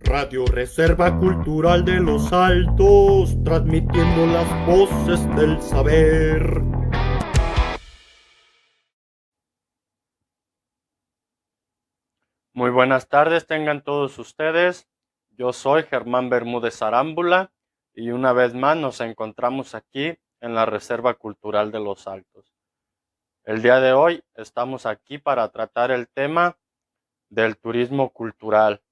Radio Reserva Cultural de los Altos, transmitiendo las voces del saber. Muy buenas tardes tengan todos ustedes. Yo soy Germán Bermúdez Arámbula y una vez más nos encontramos aquí en la Reserva Cultural de los Altos. El día de hoy estamos aquí para tratar el tema del turismo cultural.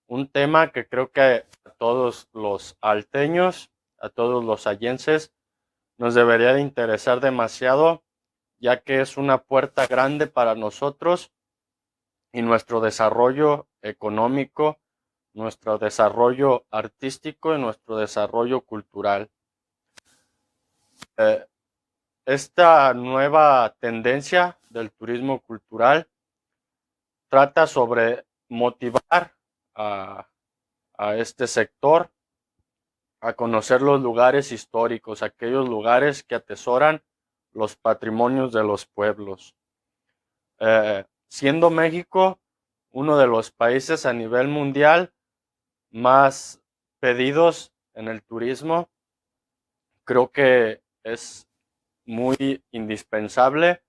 Un tema que creo que a todos los alteños, a todos los allenses, nos debería de interesar demasiado, ya que es una puerta grande para nosotros y nuestro desarrollo económico, nuestro desarrollo artístico y nuestro desarrollo cultural. Esta nueva tendencia del turismo cultural trata sobre motivar a este sector a conocer los lugares históricos, aquellos lugares que atesoran los patrimonios de los pueblos. Siendo México uno de los países a nivel mundial más pedidos en el turismo, creo que es muy indispensable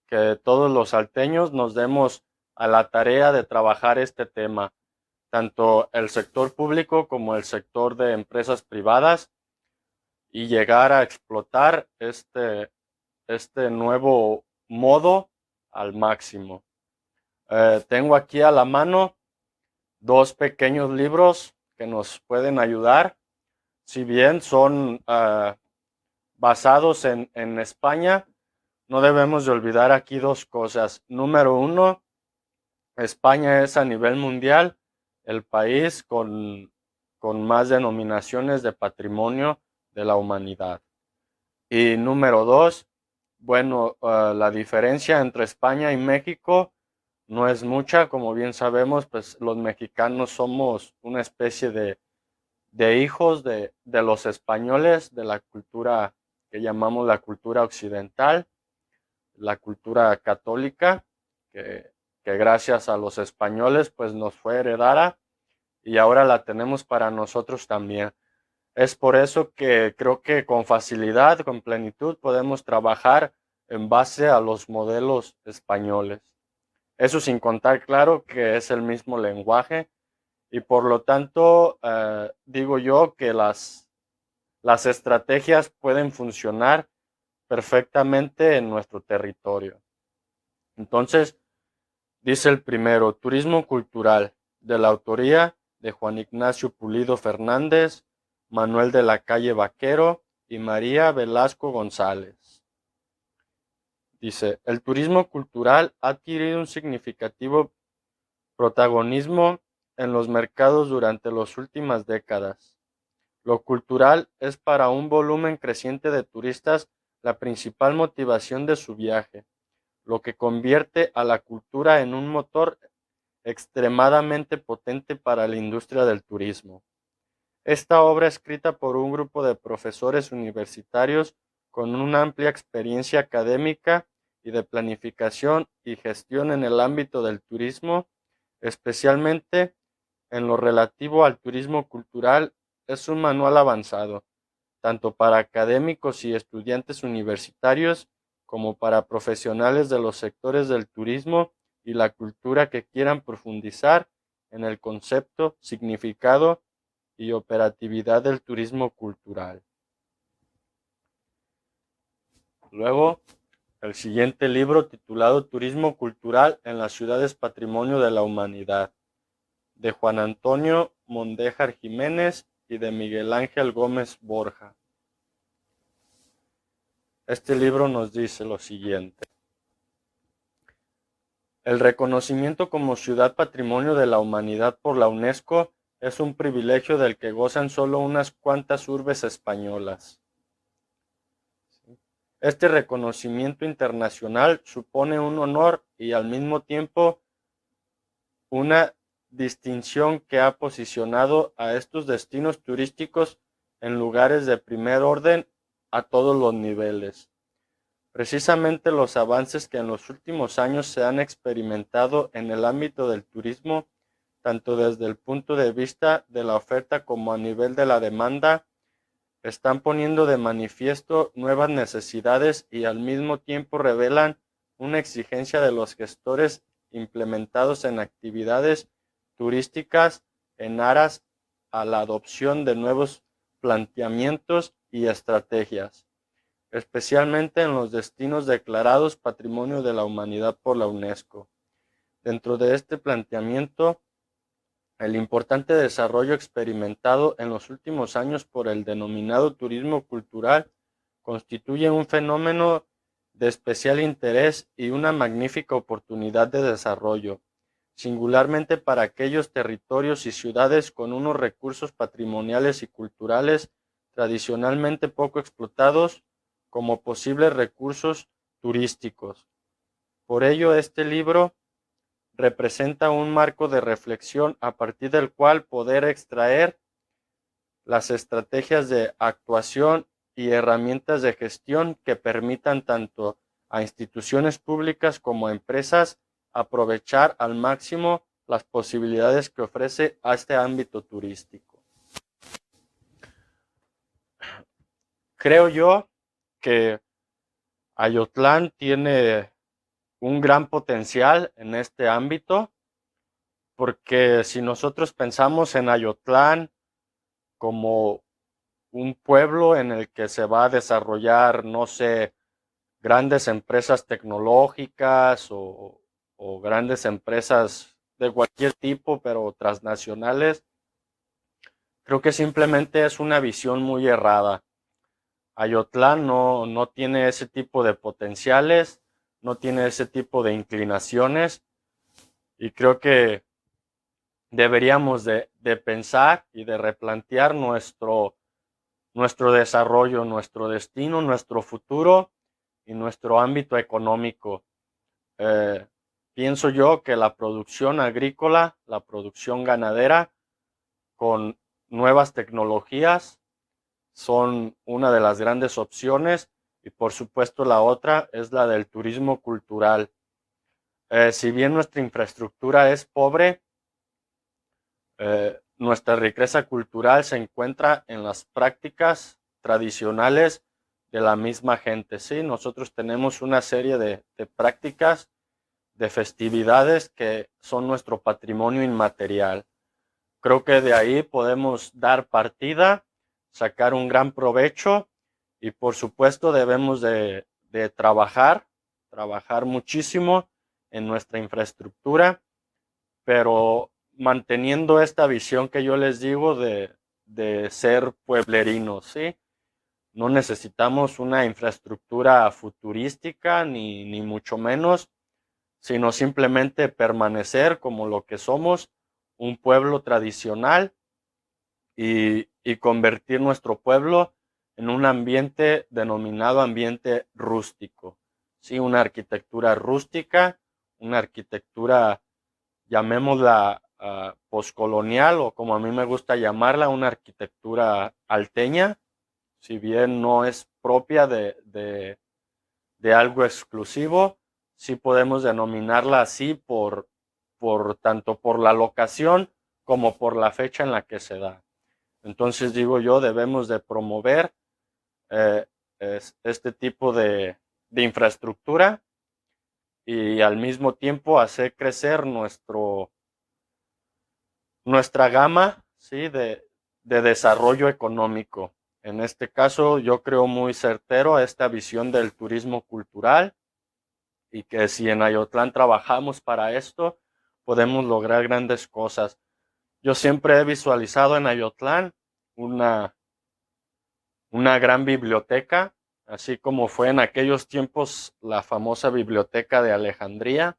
que todos los salteños nos demos a la tarea de trabajar este tema, tanto el sector público como el sector de empresas privadas, y llegar a explotar este nuevo modo al máximo. Tengo aquí a la mano dos pequeños libros que nos pueden ayudar. Si bien son basados en España, no debemos de olvidar aquí dos cosas. Número uno, España es a nivel mundial el país con más denominaciones de patrimonio de la humanidad. Y número dos, bueno, la diferencia entre España y México no es mucha, como bien sabemos, pues los mexicanos somos una especie de hijos de los españoles, de la cultura que llamamos la cultura occidental, la cultura católica, que gracias a los españoles pues nos fue heredada y ahora la tenemos para nosotros también. Es por eso que creo que con facilidad, con plenitud, podemos trabajar en base a los modelos españoles. Eso sin contar, claro, que es el mismo lenguaje y por lo tanto digo yo que las estrategias pueden funcionar perfectamente en nuestro territorio. Entonces, dice el primero, turismo cultural, de la autoría de Juan Ignacio Pulido Fernández, Manuel de la Calle Vaquero y María Velasco González. Dice, el turismo cultural ha adquirido un significativo protagonismo en los mercados durante las últimas décadas. Lo cultural es para un volumen creciente de turistas la principal motivación de su viaje, lo que convierte a la cultura en un motor extremadamente potente para la industria del turismo. Esta obra, escrita por un grupo de profesores universitarios con una amplia experiencia académica y de planificación y gestión en el ámbito del turismo, especialmente en lo relativo al turismo cultural, es un manual avanzado, tanto para académicos y estudiantes universitarios como para profesionales de los sectores del turismo y la cultura que quieran profundizar en el concepto, significado y operatividad del turismo cultural. Luego, el siguiente libro, titulado Turismo cultural en las ciudades patrimonio de la humanidad, de Juan Antonio Mondéjar Jiménez y de Miguel Ángel Gómez Borja. Este libro nos dice lo siguiente. El reconocimiento como ciudad patrimonio de la humanidad por la UNESCO es un privilegio del que gozan solo unas cuantas urbes españolas. Este reconocimiento internacional supone un honor y al mismo tiempo una distinción que ha posicionado a estos destinos turísticos en lugares de primer orden a todos los niveles. Precisamente los avances que en los últimos años se han experimentado en el ámbito del turismo tanto desde el punto de vista de la oferta como a nivel de la demanda, están poniendo de manifiesto nuevas necesidades y al mismo tiempo revelan una exigencia de los gestores implementados en actividades turísticas en aras a la adopción de nuevos planteamientos y estrategias, especialmente en los destinos declarados Patrimonio de la Humanidad por la UNESCO. Dentro de este planteamiento, el importante desarrollo experimentado en los últimos años por el denominado turismo cultural constituye un fenómeno de especial interés y una magnífica oportunidad de desarrollo, singularmente para aquellos territorios y ciudades con unos recursos patrimoniales y culturales tradicionalmente poco explotados como posibles recursos turísticos. Por ello, este libro representa un marco de reflexión a partir del cual poder extraer las estrategias de actuación y herramientas de gestión que permitan tanto a instituciones públicas como a empresas aprovechar al máximo las posibilidades que ofrece a este ámbito turístico. Creo yo que Ayotlán tiene un gran potencial en este ámbito, porque si nosotros pensamos en Ayotlán como un pueblo en el que se va a desarrollar, no sé, grandes empresas tecnológicas o grandes empresas de cualquier tipo, pero transnacionales, creo que simplemente es una visión muy errada. Ayotlán no tiene ese tipo de potenciales, no tiene ese tipo de inclinaciones y creo que deberíamos de pensar y de replantear nuestro desarrollo, nuestro destino, nuestro futuro y nuestro ámbito económico. Pienso yo que la producción agrícola, la producción ganadera, con nuevas tecnologías, son una de las grandes opciones y por supuesto la otra es la del turismo cultural. Si bien nuestra infraestructura es pobre, nuestra riqueza cultural se encuentra en las prácticas tradicionales de la misma gente. Sí, nosotros tenemos una serie de prácticas, de festividades que son nuestro patrimonio inmaterial. Creo que de ahí podemos dar partida, sacar un gran provecho y por supuesto debemos de trabajar muchísimo en nuestra infraestructura, pero manteniendo esta visión que yo les digo de ser pueblerinos, ¿sí? No necesitamos una infraestructura futurística, ni mucho menos, sino simplemente permanecer como lo que somos, un pueblo tradicional y convertir nuestro pueblo en un ambiente denominado ambiente rústico, ¿sí? Una arquitectura rústica, una arquitectura, llamémosla poscolonial o como a mí me gusta llamarla, una arquitectura alteña, si bien no es propia de algo exclusivo, sí podemos denominarla así por tanto por la locación como por la fecha en la que se da. Entonces digo yo, debemos de promover eh, este tipo de infraestructura y al mismo tiempo hacer crecer nuestra gama, ¿sí? de desarrollo económico. En este caso, yo creo muy certero a esta visión del turismo cultural y que si en Ayotlán trabajamos para esto, podemos lograr grandes cosas. Yo siempre he visualizado en Ayotlán una, una gran biblioteca, así como fue en aquellos tiempos la famosa biblioteca de Alejandría.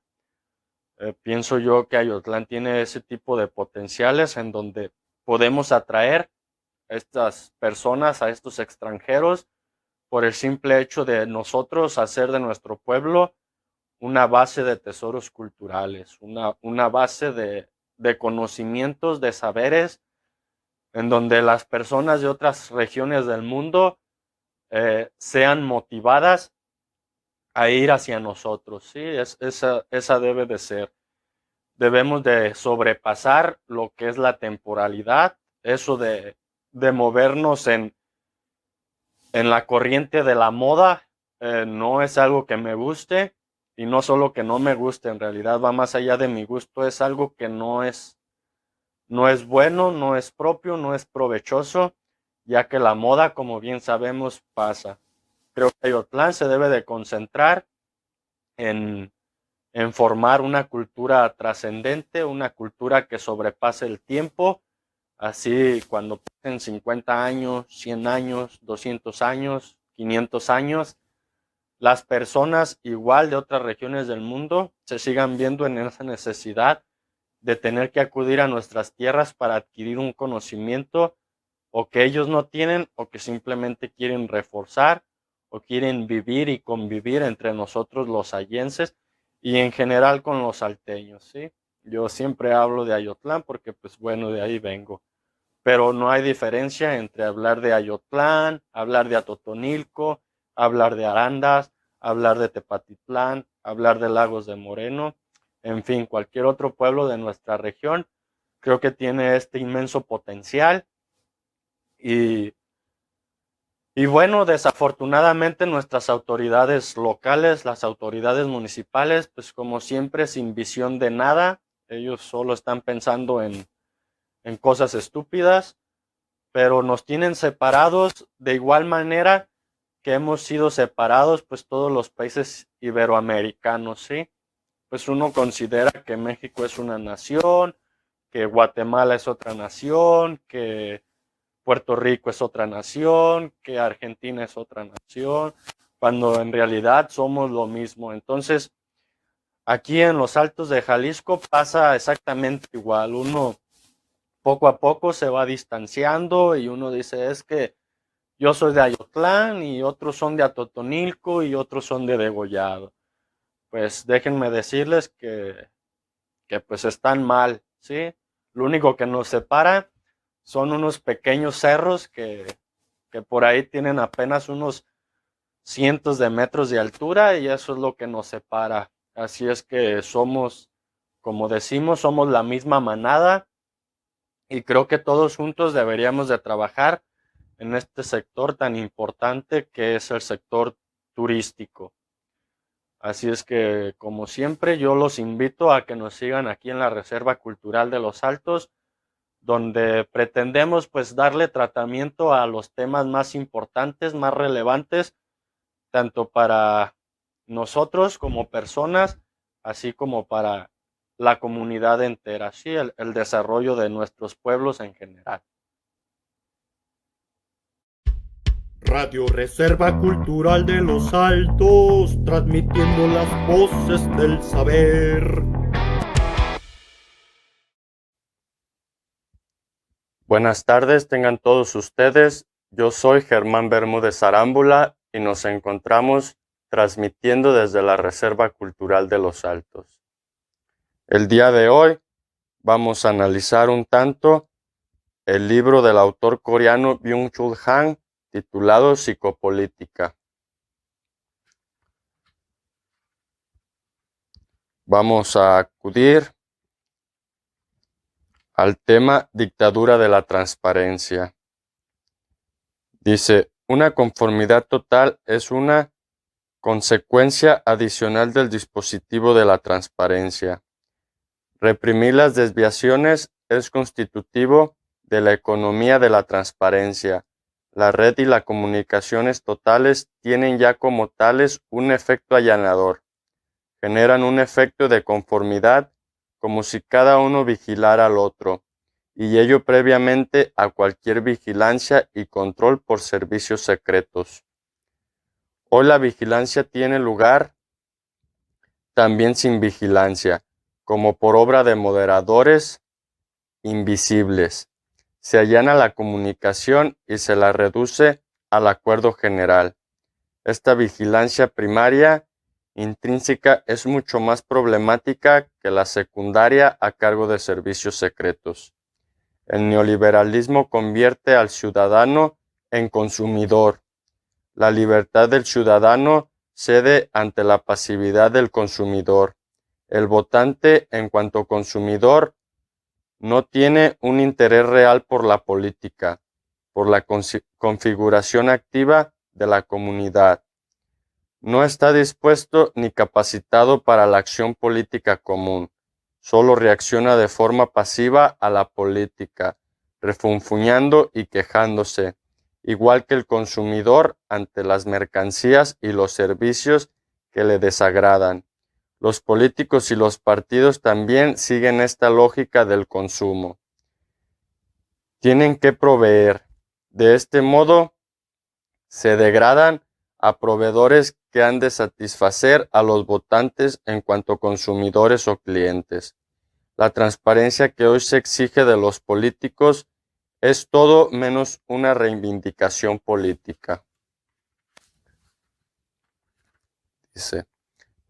Pienso yo que Ayotlán tiene ese tipo de potenciales en donde podemos atraer a estas personas, a estos extranjeros, por el simple hecho de nosotros hacer de nuestro pueblo una base de tesoros culturales, una base de conocimientos, de saberes, en donde las personas de otras regiones del mundo sean motivadas a ir hacia nosotros, ¿sí? Esa debe de ser. debemos de sobrepasar lo que es la temporalidad, eso de movernos en la corriente de la moda. No es algo que me guste, y no solo que no me guste, en realidad va más allá de mi gusto, es algo que no es bueno, no es propio, no es provechoso, ya que la moda, como bien sabemos, pasa. Creo que Ayotlán se debe de concentrar en formar una cultura trascendente, una cultura que sobrepase el tiempo. Así, cuando pasen 50 años, 100 años, 200 años, 500 años, las personas igual de otras regiones del mundo se sigan viendo en esa necesidad de tener que acudir a nuestras tierras para adquirir un conocimiento o que ellos no tienen, o que simplemente quieren reforzar o quieren vivir y convivir entre nosotros los ayenses y en general con los salteños, ¿sí? Yo siempre hablo de Ayotlán porque pues bueno, de ahí vengo. Pero no hay diferencia entre hablar de Ayotlán, hablar de Atotonilco, hablar de Arandas, hablar de Tepatitlán, hablar de Lagos de Moreno, en fin, cualquier otro pueblo de nuestra región. Creo que tiene este inmenso potencial y, bueno, desafortunadamente nuestras autoridades locales, las autoridades municipales, pues como siempre, sin visión de nada, ellos solo están pensando en cosas estúpidas, pero nos tienen separados de igual manera que hemos sido separados pues todos los países iberoamericanos, ¿sí? Pues uno considera que México es una nación, que Guatemala es otra nación, que Puerto Rico es otra nación, que Argentina es otra nación, cuando en realidad somos lo mismo. Entonces, aquí en los Altos de Jalisco pasa exactamente igual. Uno poco a poco se va distanciando y uno dice, es que yo soy de Ayotlán y otros son de Atotonilco y otros son de Degollado. Pues déjenme decirles que pues están mal, ¿sí? Lo único que nos separa son unos pequeños cerros que por ahí tienen apenas unos cientos de metros de altura, y eso es lo que nos separa. Así es que somos, como decimos, somos la misma manada, y creo que todos juntos deberíamos de trabajar en este sector tan importante que es el sector turístico. Así es que, como siempre, yo los invito a que nos sigan aquí en la Reserva Cultural de Los Altos, donde pretendemos pues darle tratamiento a los temas más importantes, más relevantes, tanto para nosotros como personas, así como para la comunidad entera, sí, el desarrollo de nuestros pueblos en general. Radio Reserva Cultural de Los Altos, transmitiendo las voces del saber. Buenas tardes, tengan todos ustedes. Yo soy Germán Bermúdez Arámbula y nos encontramos transmitiendo desde la Reserva Cultural de Los Altos. El día de hoy vamos a analizar un tanto el libro del autor coreano Byung-Chul Han titulado Psicopolítica. Vamos a acudir al tema dictadura de la transparencia. Dice, una conformidad total es una consecuencia adicional del dispositivo de la transparencia. Reprimir las desviaciones es constitutivo de la economía de la transparencia. La red y las comunicaciones totales tienen ya como tales un efecto allanador. Generan un efecto de conformidad, como si cada uno vigilara al otro, y ello previamente a cualquier vigilancia y control por servicios secretos. Hoy la vigilancia tiene lugar también sin vigilancia, como por obra de moderadores invisibles. Se allana la comunicación y se la reduce al acuerdo general. Esta vigilancia primaria intrínseca es mucho más problemática que la secundaria a cargo de servicios secretos. El neoliberalismo convierte al ciudadano en consumidor. La libertad del ciudadano cede ante la pasividad del consumidor. El votante, en cuanto consumidor, no tiene un interés real por la política, por la configuración activa de la comunidad. No está dispuesto ni capacitado para la acción política común. Solo reacciona de forma pasiva a la política, refunfuñando y quejándose, igual que el consumidor ante las mercancías y los servicios que le desagradan. Los políticos y los partidos también siguen esta lógica del consumo. Tienen que proveer. De este modo, se degradan a proveedores que han de satisfacer a los votantes en cuanto consumidores o clientes. La transparencia que hoy se exige de los políticos es todo menos una reivindicación política. Dice,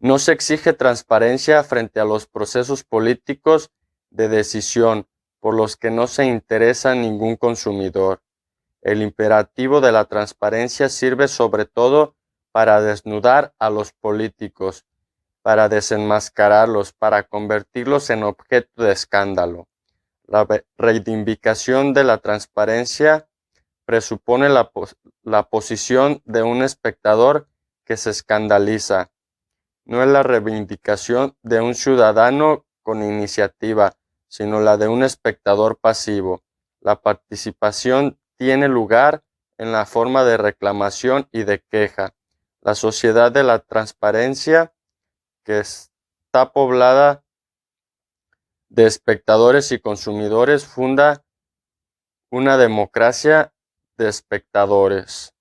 no se exige transparencia frente a los procesos políticos de decisión por los que no se interesa ningún consumidor. El imperativo de la transparencia sirve sobre todo para desnudar a los políticos, para desenmascararlos, para convertirlos en objeto de escándalo. La reivindicación de la transparencia presupone la posición de un espectador que se escandaliza. No es la reivindicación de un ciudadano con iniciativa, sino la de un espectador pasivo. La participación tiene lugar en la forma de reclamación y de queja. La sociedad de la transparencia, que está poblada de espectadores y consumidores, funda una democracia de espectadores.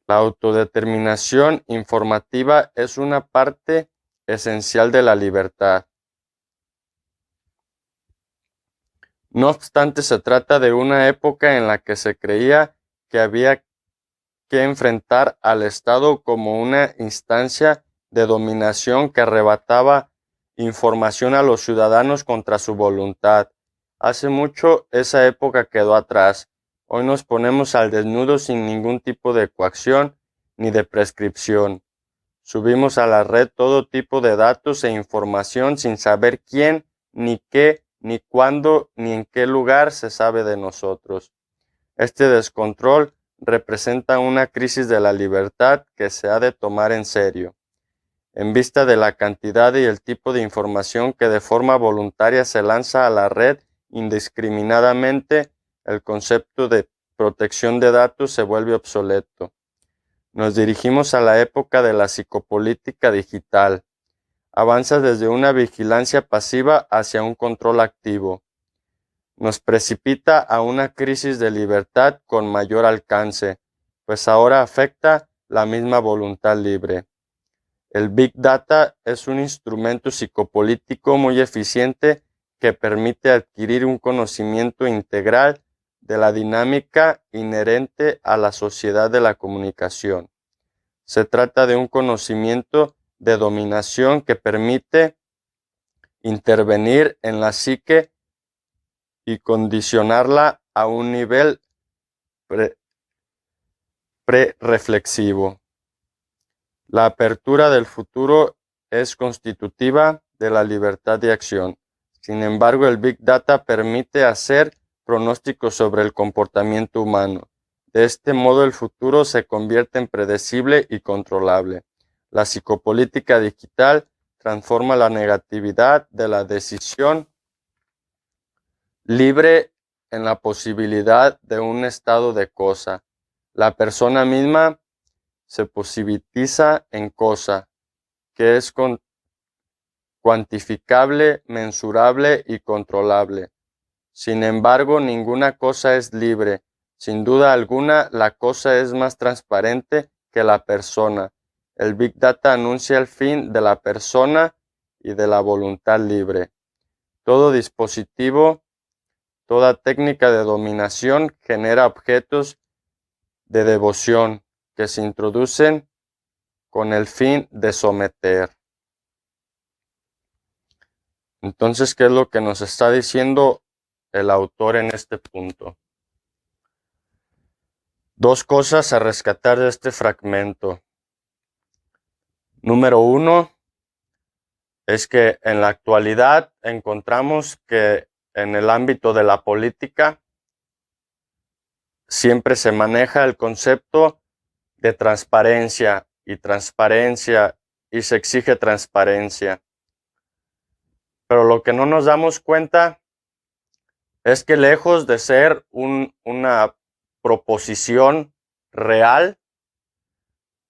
La autodeterminación informativa es una parte esencial de la libertad. No obstante, se trata de una época en la que se creía que había que enfrentar al Estado como una instancia de dominación que arrebataba información a los ciudadanos contra su voluntad. Hace mucho esa época quedó atrás. Hoy nos ponemos al desnudo sin ningún tipo de coacción ni de prescripción. Subimos a la red todo tipo de datos e información sin saber quién, ni qué, ni cuándo, ni en qué lugar se sabe de nosotros. Este descontrol representa una crisis de la libertad que se ha de tomar en serio. En vista de la cantidad y el tipo de información que de forma voluntaria se lanza a la red indiscriminadamente, el concepto de protección de datos se vuelve obsoleto. Nos dirigimos a la época de la psicopolítica digital. Avanza desde una vigilancia pasiva hacia un control activo. Nos precipita a una crisis de libertad con mayor alcance, pues ahora afecta la misma voluntad libre. El Big Data es un instrumento psicopolítico muy eficiente que permite adquirir un conocimiento integral de la dinámica inherente a la sociedad de la comunicación. Se trata de un conocimiento de dominación que permite intervenir en la psique y condicionarla a un nivel pre-reflexivo. La apertura del futuro es constitutiva de la libertad de acción. Sin embargo, el Big Data permite hacer pronósticos sobre el comportamiento humano. De este modo, el futuro se convierte en predecible y controlable. La psicopolítica digital transforma la negatividad de la decisión libre en la posibilidad de un estado de cosa. La persona misma se positiviza en cosa, que es cuantificable, mensurable y controlable. Sin embargo, ninguna cosa es libre. Sin duda alguna, la cosa es más transparente que la persona. El Big Data anuncia el fin de la persona y de la voluntad libre. Todo dispositivo, toda técnica de dominación genera objetos de devoción que se introducen con el fin de someter. Entonces, ¿qué es lo que nos está diciendo el autor en este punto? Dos cosas a rescatar de este fragmento. Número uno es que en la actualidad encontramos que en el ámbito de la política siempre se maneja el concepto de transparencia y se exige transparencia. Pero lo que no nos damos cuenta es que lejos de ser una proposición real,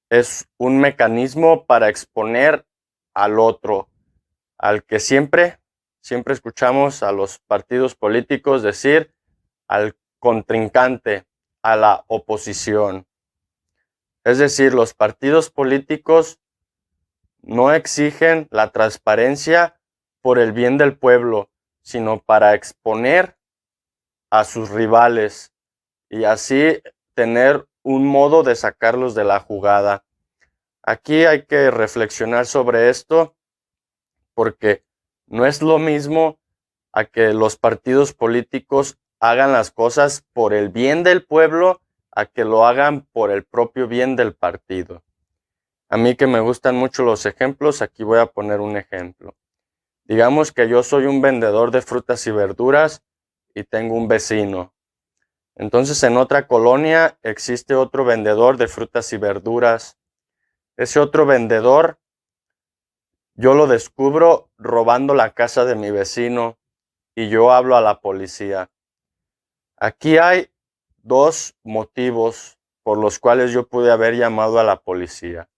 es un mecanismo para exponer al otro, al que siempre escuchamos a los partidos políticos decir al contrincante, a la oposición. Es decir, los partidos políticos no exigen la transparencia por el bien del pueblo, sino para exponer a sus rivales y así tener un modo de sacarlos de la jugada. Aquí hay que reflexionar sobre esto porque no es lo mismo a que los partidos políticos hagan las cosas por el bien del pueblo a que lo hagan por el propio bien del partido. A mí que me gustan mucho los ejemplos, aquí voy a poner un ejemplo. Digamos que yo soy un vendedor de frutas y verduras y tengo un vecino. Entonces en otra colonia existe otro vendedor de frutas y verduras. Ese otro vendedor yo lo descubro robando la casa de mi vecino y yo hablo a la policía. Aquí hay dos motivos por los cuales yo pude haber llamado a la policía.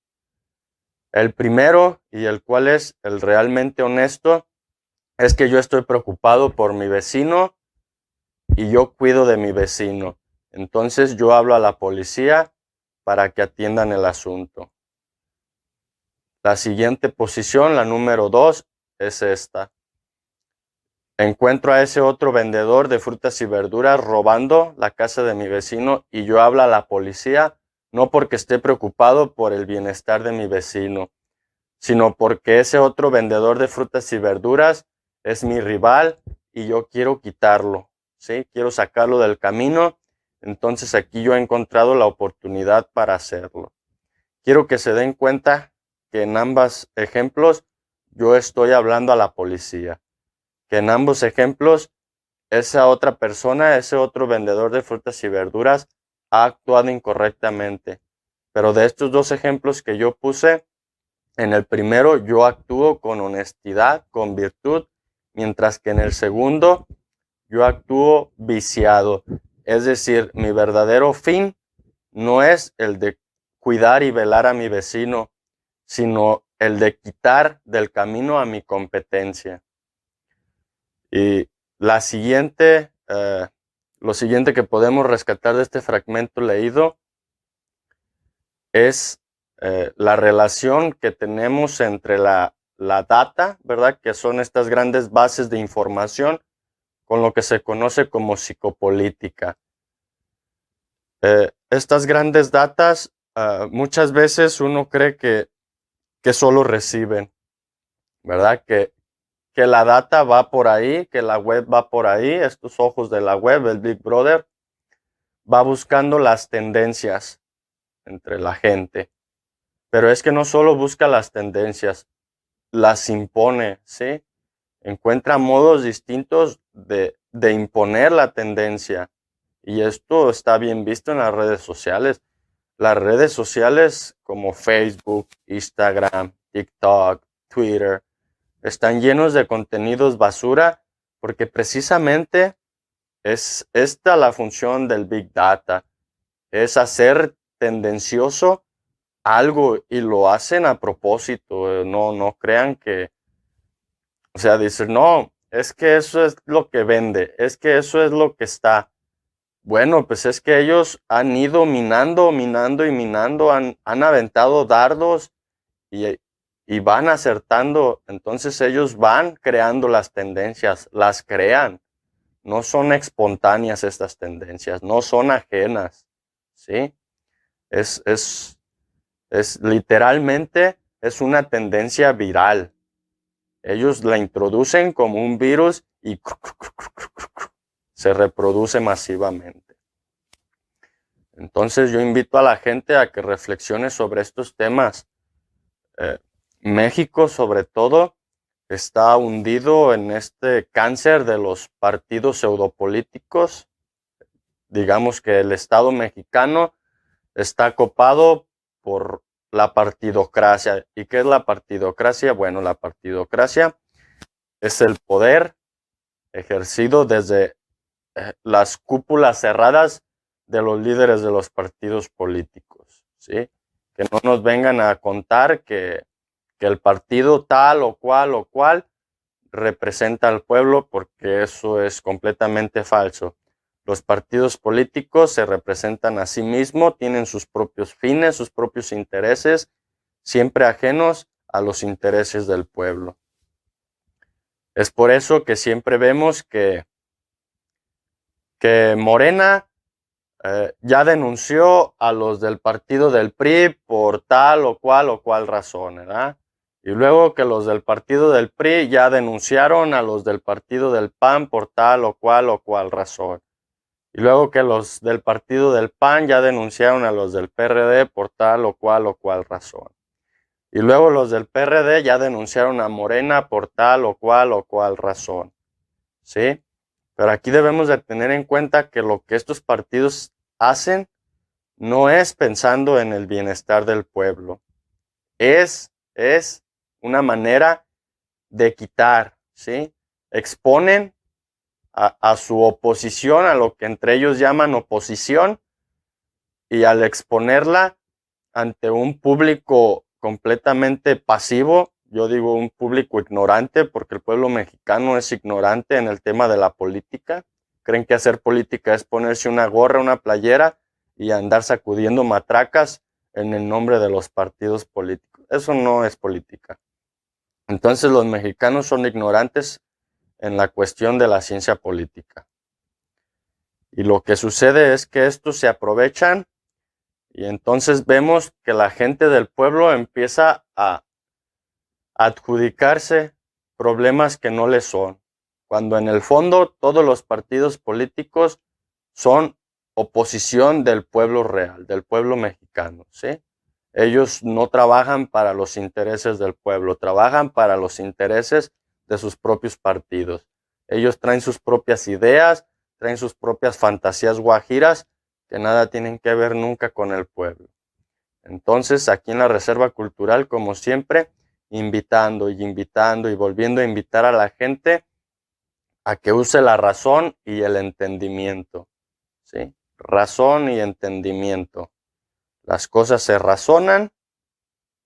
El primero, y el cual es el realmente honesto, es que yo estoy preocupado por mi vecino y yo cuido de mi vecino. Entonces yo hablo a la policía para que atiendan el asunto. La siguiente posición, la número 2, es esta. Encuentro a ese otro vendedor de frutas y verduras robando la casa de mi vecino y yo hablo a la policía no porque esté preocupado por el bienestar de mi vecino, sino porque ese otro vendedor de frutas y verduras es mi rival y yo quiero quitarlo, ¿sí? Quiero sacarlo del camino. Entonces aquí yo he encontrado la oportunidad para hacerlo. Quiero que se den cuenta que en ambos ejemplos yo estoy hablando a la policía. Que en ambos ejemplos esa otra persona, ese otro vendedor de frutas y verduras ha actuado incorrectamente. Pero de estos dos ejemplos que yo puse, en el primero yo actúo con honestidad, con virtud, mientras que en el segundo yo actúo viciado. Es decir, mi verdadero fin no es el de cuidar y velar a mi vecino, sino el de quitar del camino a mi competencia. Y lo siguiente que podemos rescatar de este fragmento leído es la relación que tenemos entre la data, ¿verdad? Que son estas grandes bases de información, con lo que se conoce como psicopolítica. Estas grandes datas, muchas veces uno cree que solo reciben, ¿verdad? Que la data va por ahí, que la web va por ahí, estos ojos de la web, el Big Brother, va buscando las tendencias entre la gente. Pero es que no solo busca las tendencias, las impone, ¿sí? Encuentra modos distintos de imponer la tendencia. Y esto está bien visto en las redes sociales. Las redes sociales como Facebook, Instagram, TikTok, Twitter, están llenos de contenidos basura porque precisamente es esta la función del Big Data, es hacer tendencioso algo y lo hacen a propósito. No crean que, o sea, dicen, no, es que eso es lo que vende, es que eso es lo que está. Bueno, pues es que ellos han ido minando, han aventado dardos y, y van acertando. Entonces ellos van creando las tendencias, las crean. No son espontáneas estas tendencias, no son ajenas, ¿sí? Es literalmente, es una tendencia viral. Ellos la introducen como un virus y se reproduce masivamente. Entonces yo invito a la gente a que reflexione sobre estos temas. México, sobre todo, está hundido en este cáncer de los partidos pseudopolíticos. Digamos que el Estado mexicano está copado por la partidocracia. ¿Y qué es la partidocracia? Bueno, la partidocracia es el poder ejercido desde las cúpulas cerradas de los líderes de los partidos políticos, ¿sí? Que no nos vengan a contar que el partido tal o cual representa al pueblo, porque eso es completamente falso. Los partidos políticos se representan a sí mismos, tienen sus propios fines, sus propios intereses, siempre ajenos a los intereses del pueblo. Es por eso que siempre vemos que Morena ya denunció a los del partido del PRI por tal o cual razón, ¿verdad? Y luego que los del partido del PRI ya denunciaron a los del partido del PAN por tal o cual razón. Y luego que los del partido del PAN ya denunciaron a los del PRD por tal o cual razón. Y luego los del PRD ya denunciaron a Morena por tal o cual razón. ¿Sí? Pero aquí debemos de tener en cuenta que lo que estos partidos hacen no es pensando en el bienestar del pueblo. Es una manera de quitar, ¿sí? Exponen a su oposición, a lo que entre ellos llaman oposición, y al exponerla ante un público completamente pasivo, yo digo un público ignorante, porque el pueblo mexicano es ignorante en el tema de la política. Creen que hacer política es ponerse una gorra, una playera y andar sacudiendo matracas en el nombre de los partidos políticos. Eso no es política. Entonces los mexicanos son ignorantes en la cuestión de la ciencia política. Y lo que sucede es que estos se aprovechan y entonces vemos que la gente del pueblo empieza a adjudicarse problemas que no le son, cuando en el fondo todos los partidos políticos son oposición del pueblo real, del pueblo mexicano, ¿sí? Ellos no trabajan para los intereses del pueblo, trabajan para los intereses de sus propios partidos. Ellos traen sus propias ideas, traen sus propias fantasías guajiras que nada tienen que ver nunca con el pueblo. Entonces, aquí en la Reserva Cultural, como siempre, invitando y volviendo a invitar a la gente a que use la razón y el entendimiento, ¿sí? Razón y entendimiento. Las cosas se razonan,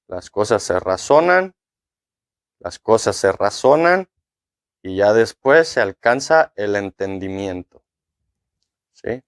las cosas se razonan, las cosas se razonan y ya después se alcanza el entendimiento, ¿sí?